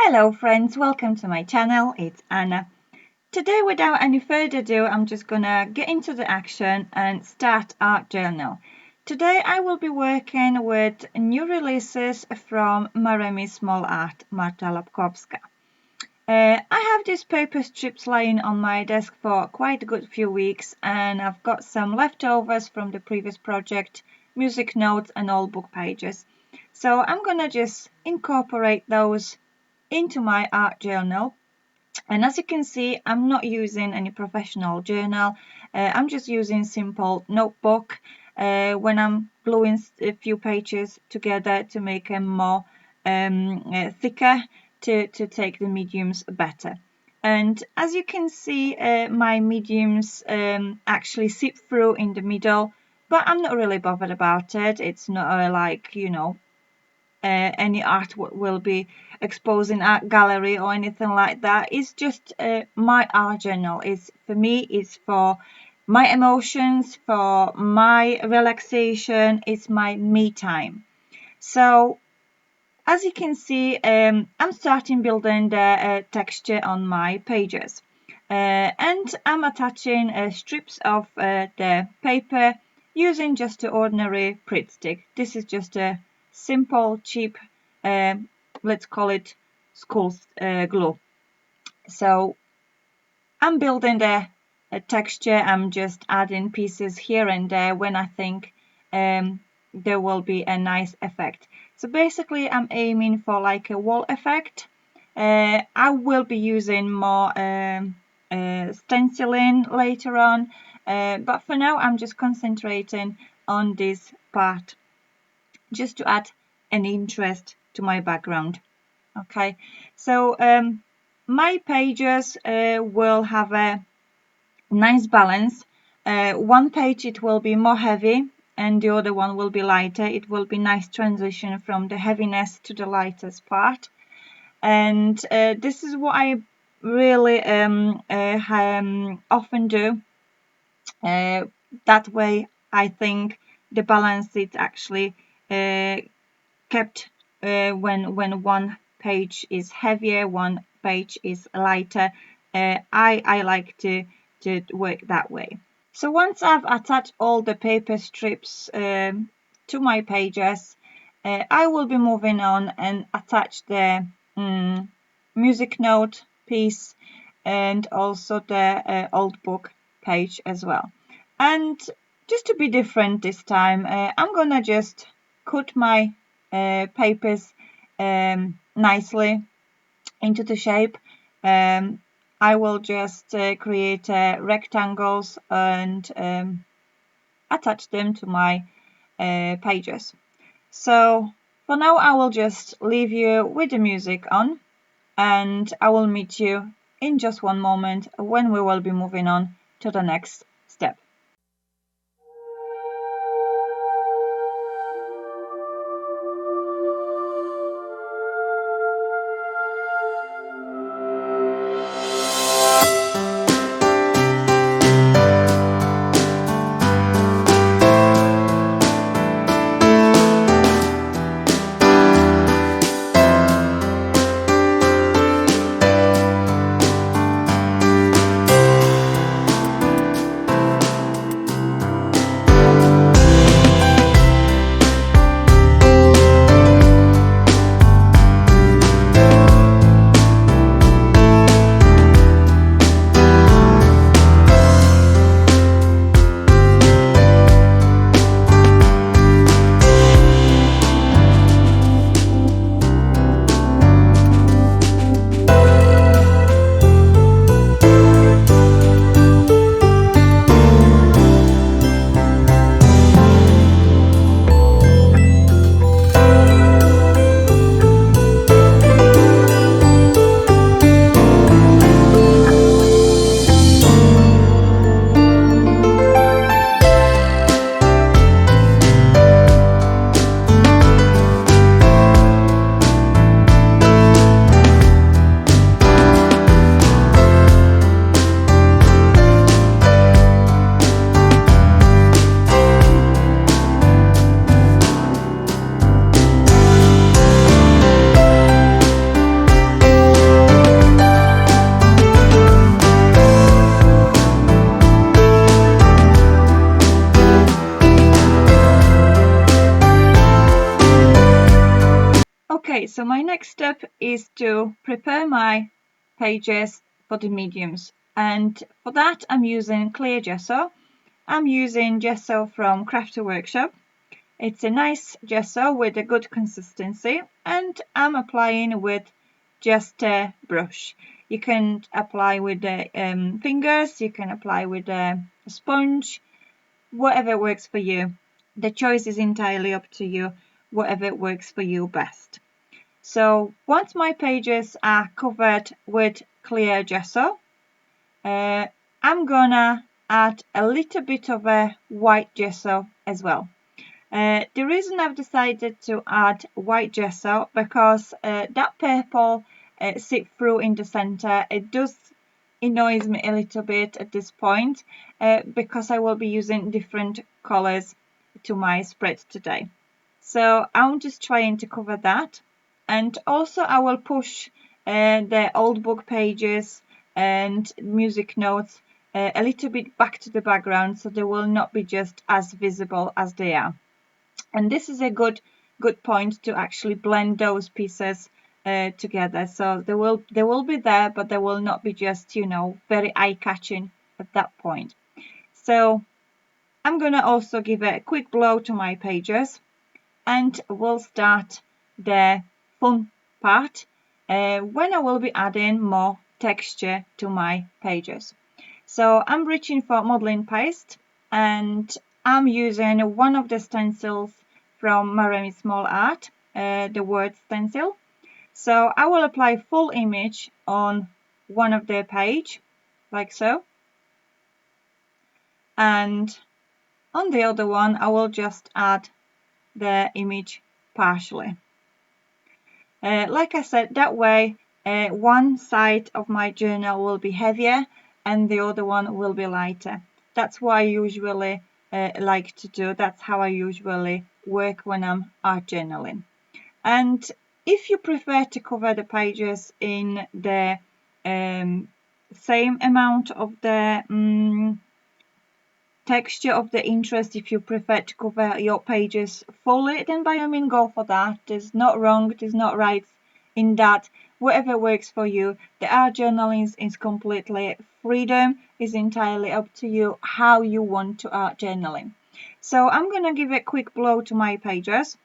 Hello friends, welcome to my channel. It's Anna. Today, without any further ado, I'm just gonna get into the action and start art journal. Today I will be working with new releases from Maremi Small Art, Marta. I have these paper strips lying on my desk for quite a good few weeks, and I've got some leftovers from the previous project, music notes and old book pages. So I'm gonna just incorporate those into my art journal. And as you can see, I'm not using any professional journal. I'm just using simple notebook when I'm gluing a few pages together to make them more thicker to take the mediums better. And as you can see, my mediums actually seep through in the middle, but I'm not really bothered about it. It's not like, any art will be exposed in art gallery or anything like that. It's just my art journal. It's for me, it's for my emotions, for my relaxation. It's my me time. So as you can see, I'm starting building the texture on my pages, and I'm attaching strips of the paper using just an ordinary Pritt stick. This is just a simple, cheap, let's call it school glue. So I'm building the texture. I'm just adding pieces here and there when I think there will be a nice effect. So basically I'm aiming for like a wall effect. I will be using more stenciling later on, but for now I'm just concentrating on this part just to add an interest to my background. Okay, so my pages will have a nice balance. One page it will be more heavy and the other one will be lighter. It will be nice transition from the heaviness to the lightest part. And this is what I really often do. That way I think the balance is actually kept when one page is heavier, one page is lighter. I like to work that way. So once I've attached all the paper strips to my pages, I will be moving on and attach the music note piece and also the old book page as well. And just to be different this time, I'm gonna just cut my papers nicely into the shape. I will just create rectangles and attach them to my pages. So for now I will just leave you with the music on, and I will meet you in just one moment when we will be moving on to the next step. So my next step is to prepare my pages for the mediums, and for that I'm using clear gesso. I'm using gesso from Crafty Workshop. It's a nice gesso with a good consistency, and I'm applying with just a brush. You can apply with the fingers, you can apply with a sponge, whatever works for you. The choice is entirely up to you, whatever works for you best. So once my pages are covered with clear gesso, I'm gonna add a little bit of a white gesso as well. The reason I've decided to add white gesso because that purple seep through in the center, it does annoys me a little bit at this point because I will be using different colors to my spread today. So I'm just trying to cover that, and also I will push the old book pages and music notes a little bit back to the background so they will not be just as visible as they are. And this is a good point to actually blend those pieces together. So they will be there, but they will not be just, you know, very eye-catching at that point. So I'm gonna also give a quick blow to my pages, and we'll start the fun part when I will be adding more texture to my pages. So I'm reaching for modeling paste, and I'm using one of the stencils from Maremi Small Art, the word stencil. So I will apply full image on one of the page, like so. And on the other one, I will just add the image partially. Like I said, that way one side of my journal will be heavier and the other one will be lighter. That's what I usually like to do. That's how I usually work when I'm art journaling. And if you prefer to cover the pages in the same amount of the texture of the interest, if you prefer to cover your pages fully, then by all means go for that. There's not wrong, there's not right in that. Whatever works for you. The art journaling is completely freedom, is entirely up to you how you want to art journaling. So I'm gonna give a quick blow to my pages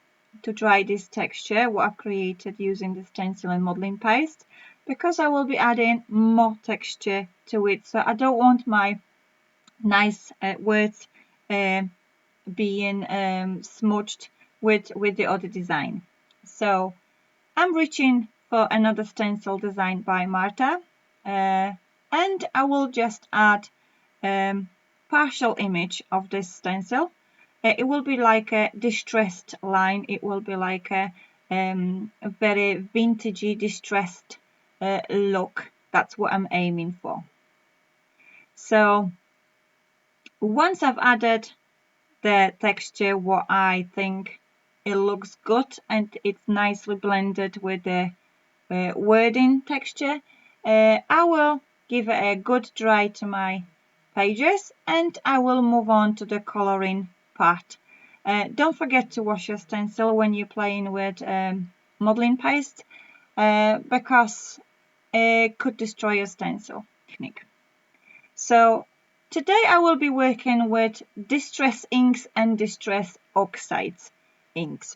to dry this texture what I've created using the stencil and modeling paste, because I will be adding more texture to it. So I don't want my nice words being smudged with the other design. So I'm reaching for another stencil designed by Marta, and I will just add partial image of this stencil. It will be like a distressed line. It will be like a very vintagey distressed look. That's what I'm aiming for. So once I've added the texture what I think it looks good and it's nicely blended with the wording texture, I will give it a good dry to my pages and I will move on to the coloring part. Don't forget to wash your stencil when you're playing with modeling paste because it could destroy your stencil technique. So today I will be working with Distress inks and Distress oxides inks.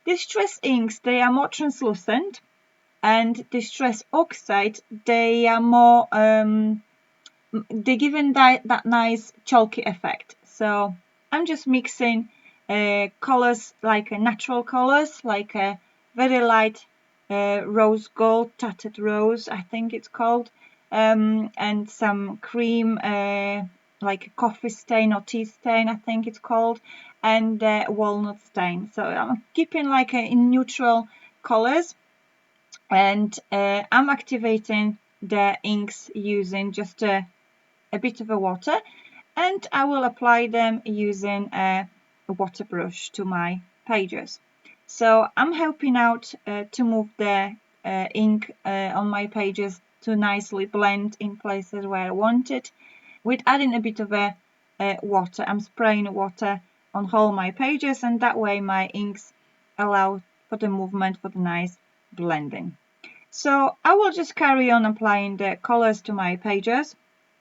Distress inks, they are more translucent, and Distress oxide, they are more, they give that nice chalky effect. So I'm just mixing colors like natural colors, like a very light rose gold, tattered rose, I think it's called, and some cream, like a coffee stain or tea stain, I think it's called, and walnut stain. So I'm keeping like in neutral colors, and I'm activating the inks using just a bit of a water, and I will apply them using a water brush to my pages. So I'm helping out to move the ink on my pages to nicely blend in places where I want it. With adding a bit of a water, I'm spraying water on all my pages, and that way my inks allow for the movement, for the nice blending. So I will just carry on applying the colors to my pages,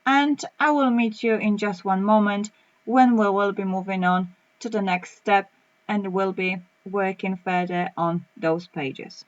and I will meet you in just one moment when we will be moving on to the next step and we'll be working further on those pages.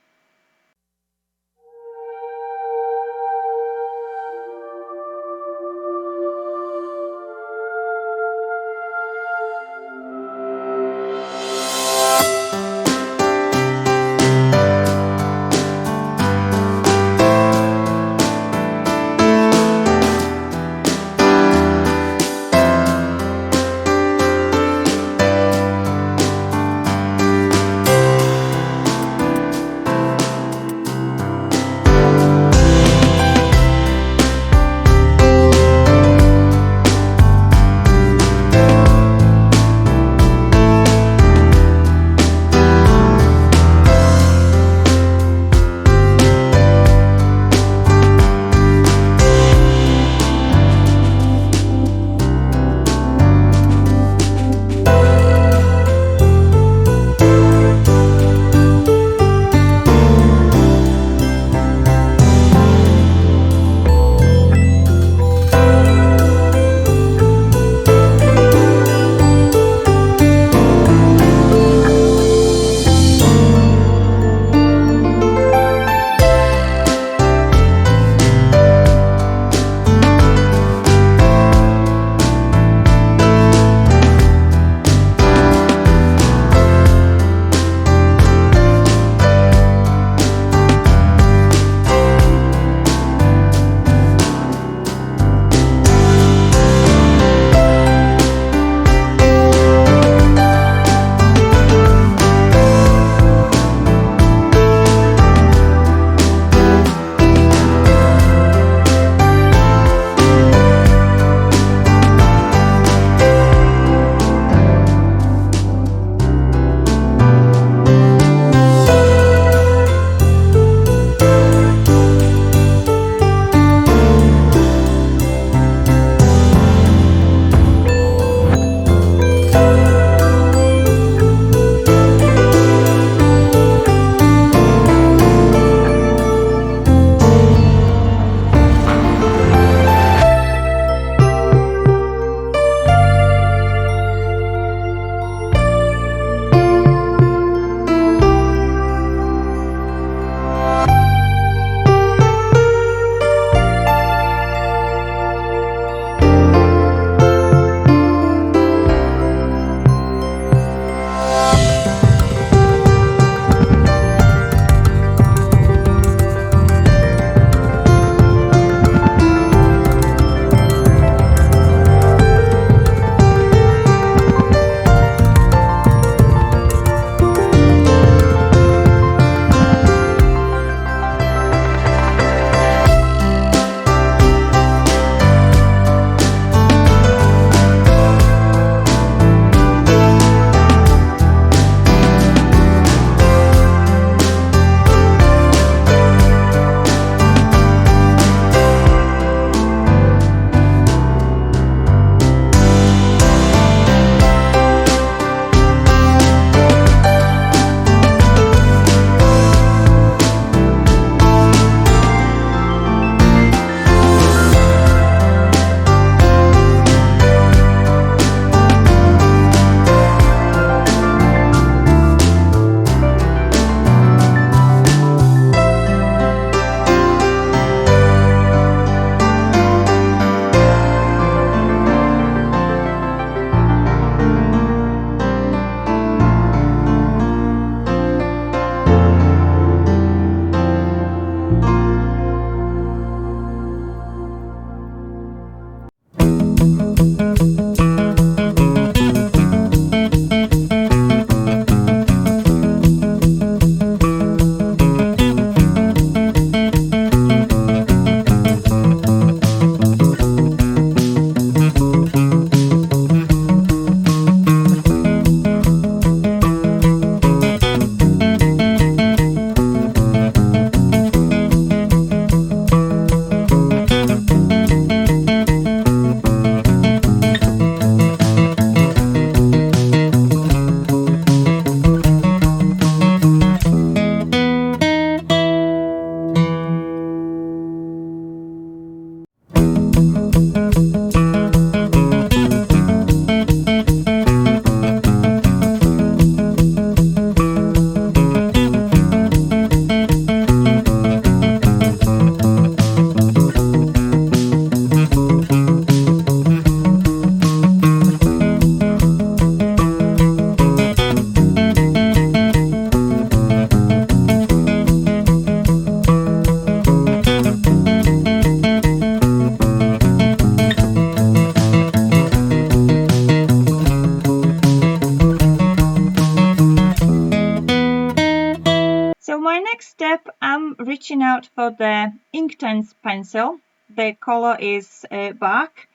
reaching out for the Inktense pencil. The color is bark,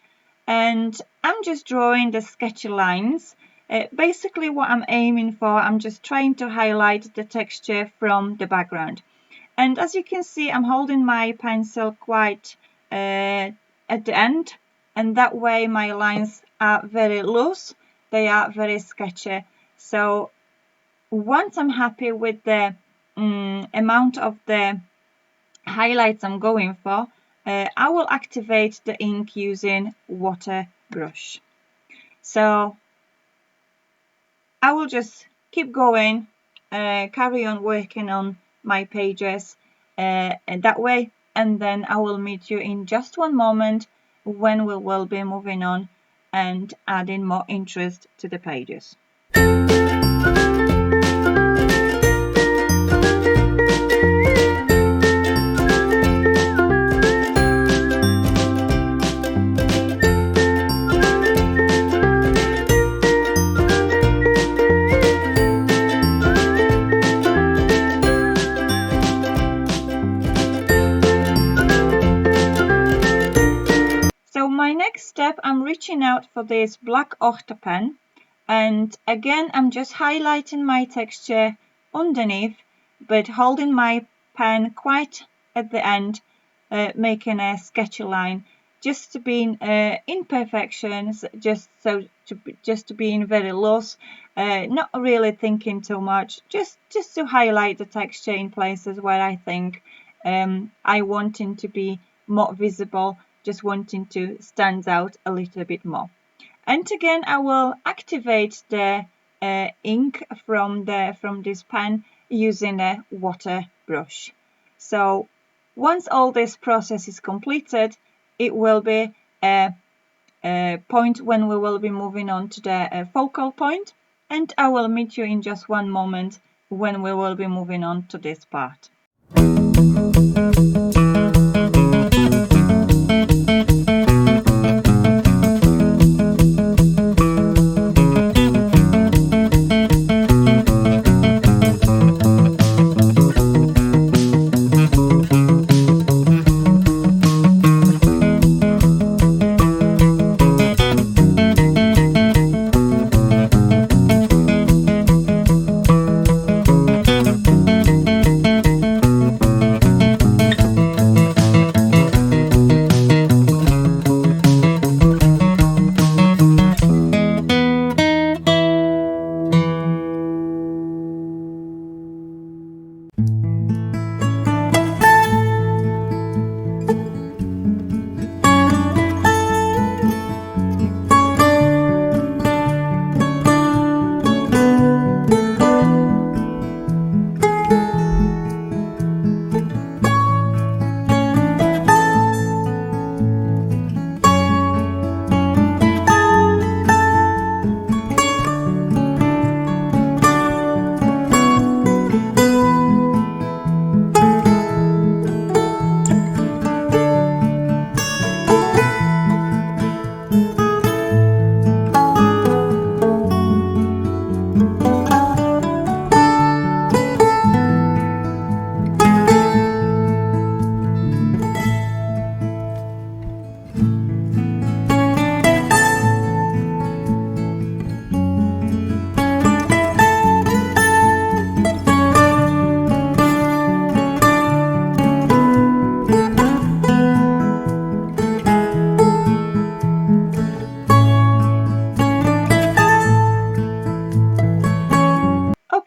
and I'm just drawing the sketchy lines. Basically what I'm aiming for, I'm just trying to highlight the texture from the background. And as you can see, I'm holding my pencil quite at the end, and that way my lines are very loose, they are very sketchy. So once I'm happy with the amount of the highlights I'm going for, I will activate the ink using water brush. So I will just keep going, carry on working on my pages and that way, and then I will meet you in just one moment when we will be moving on and adding more interest to the pages. So my next step, I'm reaching out for this black Ohto pen, and again I'm just highlighting my texture underneath, but holding my pen quite at the end, making a sketchy line, just to be imperfections, just to being very loose, not really thinking too much, just to highlight the texture in places where I think I wanting to be more visible, just wanting to stand out a little bit more. And again, I will activate the ink from this pen using a water brush. So once all this process is completed, it will be a point when we will be moving on to the focal point, and I will meet you in just one moment when we will be moving on to this part.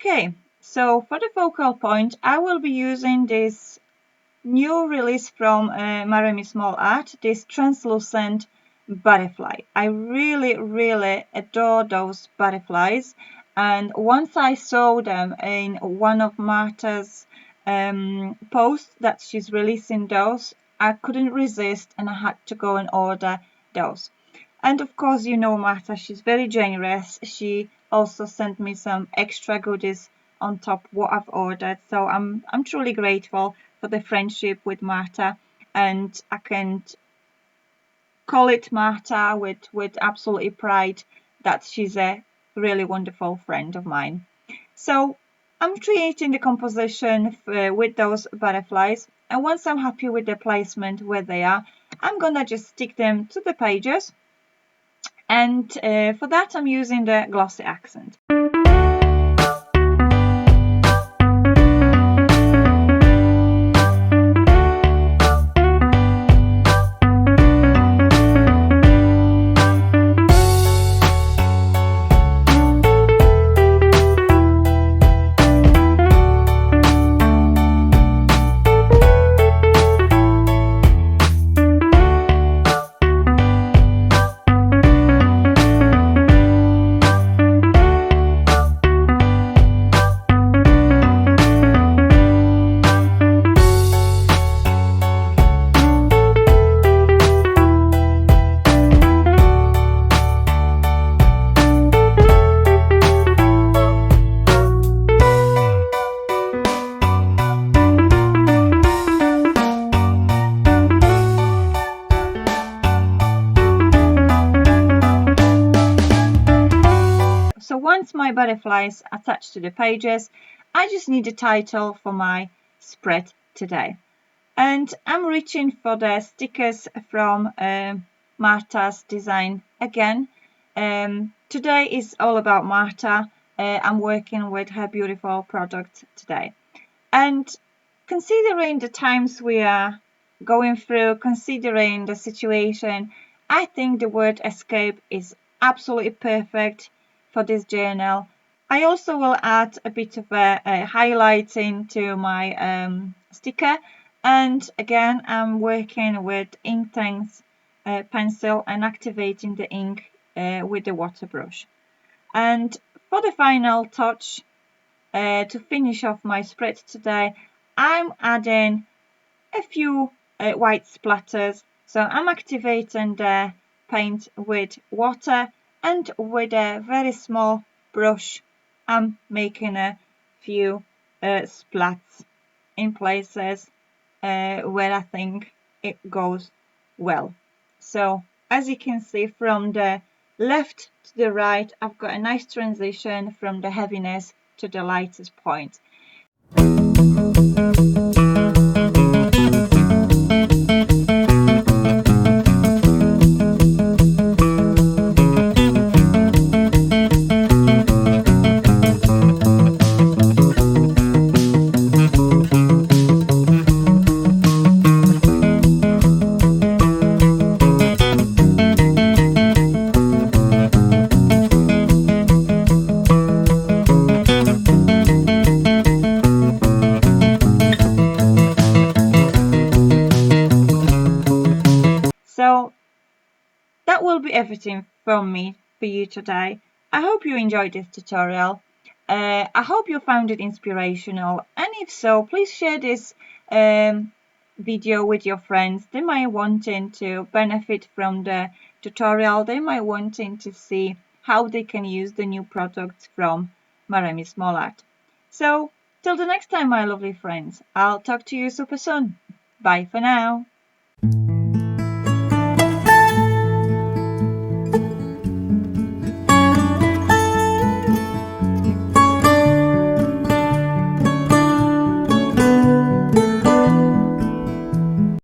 Okay, so for the focal point, I will be using this new release from Maremi Small Art, this translucent butterfly. I really adore those butterflies, and once I saw them in one of Marta's posts that she's releasing those, I couldn't resist and I had to go and order those. And of course, you know Marta, she's very generous. She also sent me some extra goodies on top what I've ordered. So I'm truly grateful for the friendship with Marta, and I can call it Marta with absolutely pride that she's a really wonderful friend of mine. So I'm creating the composition with those butterflies. and once I'm happy with the placement where they are, I'm gonna just stick them to the pages, and for that I'm using the glossy accent. So once my butterflies attached to the pages, I just need a title for my spread today. And I'm reaching for the stickers from Marta's design again. Today is all about Marta. I'm working with her beautiful product today. And considering the times we are going through, considering the situation, I think the word escape is absolutely perfect for this journal. I also will add a bit of a highlighting to my sticker, and again I'm working with Inktense pencil and activating the ink with the water brush. And for the final touch, to finish off my spread today, I'm adding a few white splatters. So I'm activating the paint with water, and with a very small brush I'm making a few splats in places where I think it goes well. So as you can see, from the left to the right, I've got a nice transition from the heaviness to the lightest point. So that will be everything from me for you today. I hope you enjoyed this tutorial. I hope you found it inspirational, and if so, please share this video with your friends. They might wanting to benefit from the tutorial. They might wanting to see how they can use the new products from Maremi Small Art. So till the next time, my lovely friends, I'll talk to you super soon. Bye for now.